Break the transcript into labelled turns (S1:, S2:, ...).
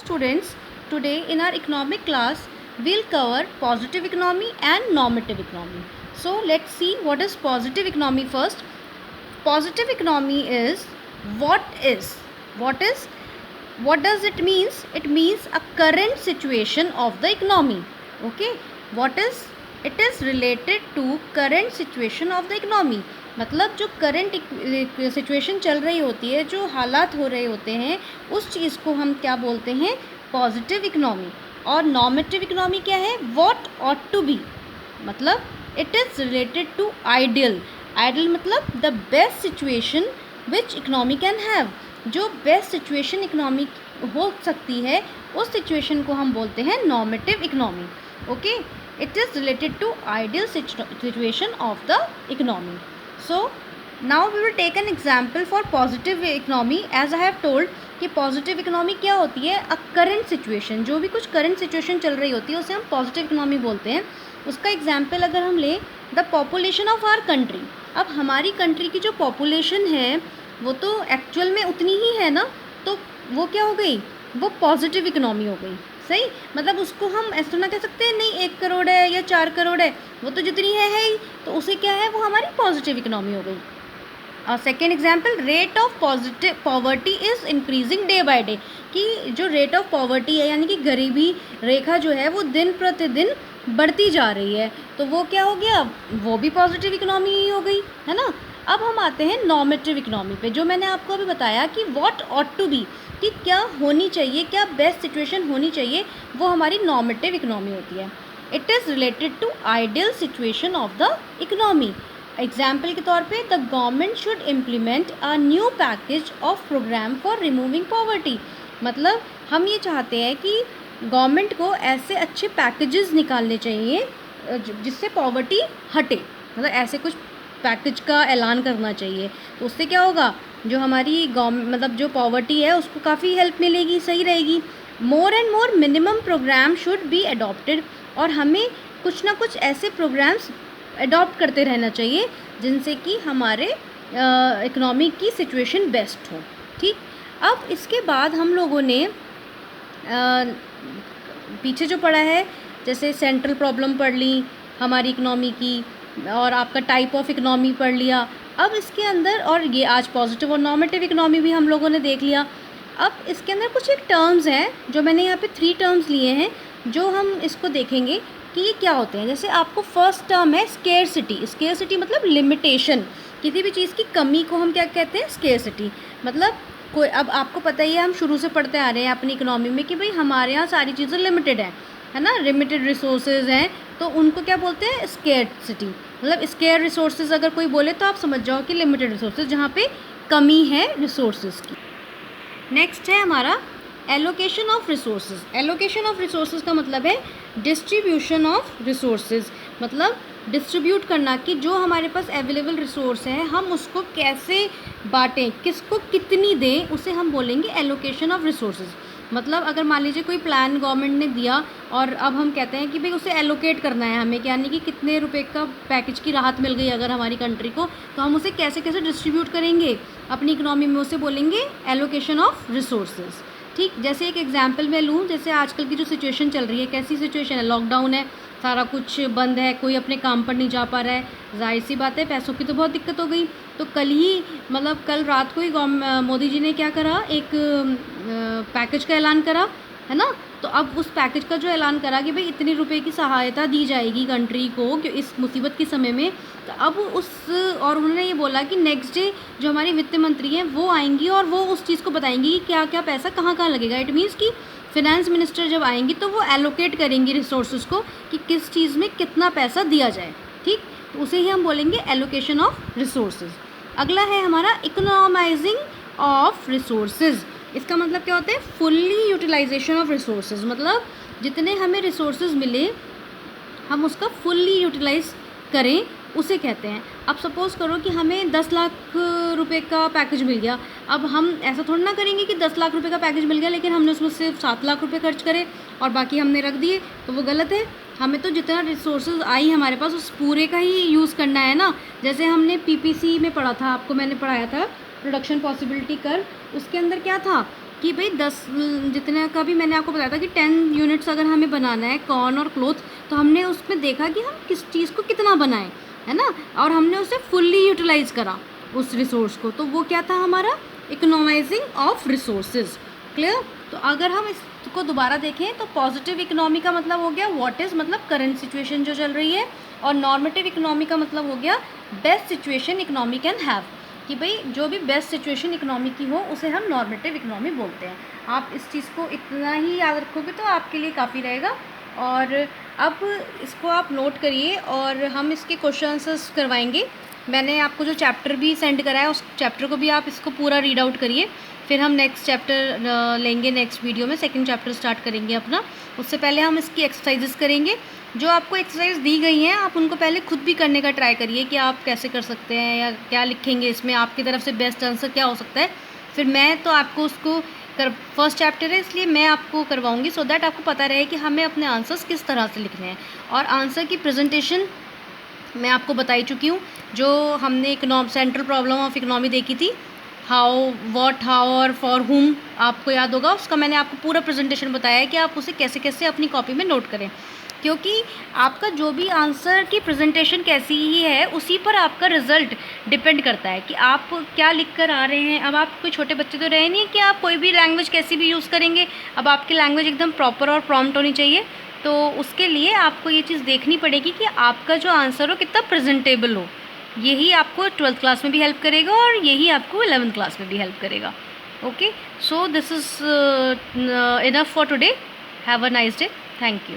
S1: students, today in our economic class, we'll cover positive economy and normative economy. So let's see what is positive economy first. Positive economy is what is. What does it means? It means a current situation of the economy. Okay, what is it is related to current situation of the economy. मतलब जो current situation चल रही होती है, जो हालात हो रहे होते हैं, उस चीज़ को हम क्या बोलते हैं? Positive economy. और नॉर्मेटिव इकोनॉमी क्या है? What ought to be. मतलब it is related to ideal. Ideal मतलब the best situation which economy can have. जो बेस्ट सिचुएशन इकोनॉमी हो सकती है, उस सिचुएशन को हम बोलते हैं normative economy. Okay, it is related to ideal situation of the economy. So now we will take an example for positive economy. As I have told कि positive economy क्या होती है? a current situation. जो भी कुछ current situation चल रही होती है उसे हम positive economy बोलते हैं. उसका example अगर हम लें, the population of our country. अब हमारी country की जो population है वो तो actual में उतनी ही है ना, तो वो क्या हो गई? वो positive economy हो गई. सही, मतलब उसको हम ऐसा ना कह सकते हैं नहीं 1 करोड़ है या 4 करोड़ है, वो तो जितनी है ही, तो उसे क्या है? वो हमारी पॉजिटिव इकोनॉमी हो गई. और second example, rate of poverty is increasing day by day. कि जो रेट ऑफ पॉवर्टी है यानी कि गरीबी रेखा जो है वो दिन प्रतिदिन बढ़ती जा रही है, तो वो क्या हो गया? वो भी पॉजिटिव इकोनॉमी ही हो गई, है ना. अब हम आते हैं नॉर्मेटिव इकोनॉमी पे, जो मैंने आपको अभी बताया कि व्हाट ऑट टू बी, कि क्या होनी चाहिए, क्या बेस्ट सिचुएशन होनी चाहिए, वो हमारी नॉर्मेटिव इकोनॉमी होती है. It is related to ideal situation of the economy. Example के तौर पे, the government should implement a new package of program for removing poverty. मतलब हम ये चाहते हैं कि गवर्नमेंट को ऐसे अच्छे पैकेजेस निकालने चाहिए जिससे पॉवर्टी हटे. मतलब ऐसे कुछ पैकेज का ऐलान करना चाहिए, तो उससे क्या होगा? जो हमारी मतलब जो पॉवर्टी है उसको काफ़ी हेल्प मिलेगी, सही रहेगी. More and more minimum programme should be adopted. और हमें कुछ ना कुछ ऐसे प्रोग्राम्स अडॉप्ट करते रहना चाहिए जिनसे कि हमारे इकोनॉमी की सिचुएशन बेस्ट हो. ठीक, अब इसके बाद हम लोगों ने पीछे जो पढ़ा है, जैसे सेंट्रल प्रॉब्लम पढ़ ली हमारी इकोनॉमी की, और आपका टाइप ऑफ इकोनॉमी पढ़ लिया. अब इसके अंदर, और ये आज पॉजिटिव और नॉर्मेटिव इकोनॉमी भी हम लोगों ने देख लिया. अब इसके अंदर कुछ एक टर्म्स हैं जो मैंने यहाँ पे 3 टर्म्स लिए हैं, जो हम इसको देखेंगे कि ये क्या होते हैं. जैसे आपको फर्स्ट टर्म है स्केर्सिटी. स्केर्सिटी मतलब लिमिटेशन. किसी भी चीज़ की कमी को हम क्या कहते हैं? स्केर्सिटी. मतलब कोई, अब आपको पता ही है, हम शुरू से पढ़ते आ रहे हैं अपनी इकोनॉमी में कि भाई हमारे यहाँ सारी चीज़ें लिमिटेड है ना, लिमिटेड रिसोर्सेज हैं, तो उनको क्या बोलते हैं? स्केर्सिटी. मतलब स्केयर रिसोर्सेज अगर कोई बोले तो आप समझ जाओ कि लिमिटेड रिसोर्सेज, जहाँ पे कमी है रिसोर्सेज की. नेक्स्ट है हमारा allocation of resources. Allocation of resources का मतलब है डिस्ट्रीब्यूशन ऑफ रिसोर्सेज. मतलब डिस्ट्रीब्यूट करना, कि जो हमारे पास अवेलेबल रिसोर्स है हम उसको कैसे बांटें, किसको कितनी दें, उसे हम बोलेंगे एलोकेशन ऑफ रिसोर्सेज. मतलब अगर मान लीजिए कोई प्लान गवर्नमेंट ने दिया और अब हम कहते हैं कि भाई उसे एलोकेट करना है हमें, यानी कि कितने रुपए का पैकेज की राहत मिल गई अगर हमारी कंट्री को, तो हम उसे कैसे कैसे डिस्ट्रीब्यूट करेंगे अपनी इकोनॉमी में, उसे बोलेंगे एलोकेशन ऑफ रिसोर्सेज. ठीक, जैसे एक एग्जांपल मैं लूँ, जैसे आजकल की जो सिचुएशन चल रही है, कैसी सिचुएशन है? लॉकडाउन है, सारा कुछ बंद है, कोई अपने काम पर नहीं जा पा रहा है. जाहिर सी बात है पैसों की तो बहुत दिक्कत हो गई. तो कल रात को ही मोदी जी ने क्या करा? एक पैकेज का ऐलान करा, है ना. तो अब उस पैकेज का जो ऐलान करा कि भाई इतने रुपए की सहायता दी जाएगी कंट्री को कि इस मुसीबत के समय में, तो अब और उन्होंने ये बोला कि नेक्स्ट डे जो हमारी वित्त मंत्री हैं वो आएंगी और वो उस चीज़ को बताएंगी कि क्या क्या पैसा कहाँ कहाँ लगेगा. इट मीन्स कि फिनेंस मिनिस्टर जब आएंगी तो वो एलोकेट करेंगी रिसोर्सेज को कि किस चीज़ में कितना पैसा दिया जाए. ठीक, तो उसे ही हम बोलेंगे एलोकेशन ऑफ रिसोर्सेज. अगला है हमारा इकोनॉमाइजिंग ऑफ रिसोर्सेज. इसका मतलब क्या होता है? Fully utilization of resources. मतलब जितने हमें रिसोर्सेज मिले हम उसका फुल्ली यूटिलाइज करें, उसे कहते हैं. अब सपोज़ करो कि हमें 10 लाख रुपए का पैकेज मिल गया. अब हम ऐसा थोड़ा ना करेंगे कि 10 लाख रुपए का पैकेज मिल गया लेकिन हमने उसमें सिर्फ 7 लाख रुपए खर्च करे और बाकी हमने रख दिए, तो वो गलत है. हमें तो जितना रिसोर्सेज आई हमारे पास उस पूरे का ही यूज़ करना है ना. जैसे हमने PPC में पढ़ा था, आपको मैंने पढ़ाया था प्रोडक्शन पॉसिबिलिटी कर्व. उसके अंदर क्या था कि भाई 10 जितने का भी मैंने आपको बताया था कि 10 यूनिट्स अगर हमें बनाना है कॉर्न और क्लोथ, तो हमने उसमें देखा कि हम किस चीज़ को कितना बनाएं, है ना, और हमने उसे फुल्ली यूटिलाइज करा उस रिसोर्स को, तो वो क्या था हमारा इकोनॉमाइजिंग ऑफ रिसोर्सेज। क्लियर। तो अगर हम इसको दोबारा देखें तो पॉजिटिव इकोनॉमी का मतलब हो गया व्हाट इज़, मतलब करंट सिचुएशन जो चल रही है, और नॉर्मेटिव इकोनॉमी का मतलब हो गया best situation economy can have, कि भाई जो भी बेस्ट सिचुएशन इकोनॉमी की हो उसे हम नॉर्मेटिव इकोनॉमी बोलते हैं। आप इस चीज़ को इतना ही याद रखोगे तो आपके लिए काफ़ी रहेगा। और अब इसको आप नोट करिए और हम इसके क्वेश्चन आंसर्स करवाएंगे। मैंने आपको जो चैप्टर भी सेंड करा है उस चैप्टर को भी आप इसको पूरा रीड आउट करिए, फिर हम नेक्स्ट चैप्टर लेंगे, नेक्स्ट वीडियो में सेकंड चैप्टर स्टार्ट करेंगे अपना। उससे पहले हम इसकी एक्सरसाइजेस करेंगे। जो आपको एक्सरसाइज दी गई हैं आप उनको पहले खुद भी करने का ट्राई करिए कि आप कैसे कर सकते हैं या क्या लिखेंगे इसमें, आपकी तरफ से बेस्ट आंसर क्या हो सकता है। फिर मैं तो आपको उसको फर्स्ट चैप्टर है इसलिए मैं आपको करवाऊंगी, सो दैट आपको पता रहे कि हमें अपने आंसर्स किस तरह से लिखने हैं। और आंसर की प्रेजेंटेशन मैं आपको बताई चुकी हूँ, जो हमने सेंट्रल प्रॉब्लम ऑफ इकोनॉमी देखी थी, हाउ, व्हाट, हाउ और फॉर हुम, आपको याद होगा, उसका मैंने आपको पूरा प्रेजेंटेशन बताया है कि आप उसे कैसे कैसे अपनी कॉपी में नोट करें, क्योंकि आपका जो भी आंसर की प्रेजेंटेशन कैसी ही है उसी पर आपका रिजल्ट डिपेंड करता है कि आप क्या लिख कर आ रहे हैं। अब आप कोई छोटे बच्चे तो रहे नहीं कि आप कोई भी लैंग्वेज कैसी भी यूज़ करेंगे, अब आपकी लैंग्वेज एकदम प्रॉपर और प्रॉम्प्ट होनी चाहिए। तो उसके लिए आपको ये चीज़ देखनी पड़ेगी कि आपका जो आंसर हो कितना प्रेजेंटेबल हो। यही आपको 12th क्लास में भी हेल्प करेगा और यही आपको 11th क्लास में भी हेल्प करेगा। Okay, so this is enough for today. Have a nice day. Thank you.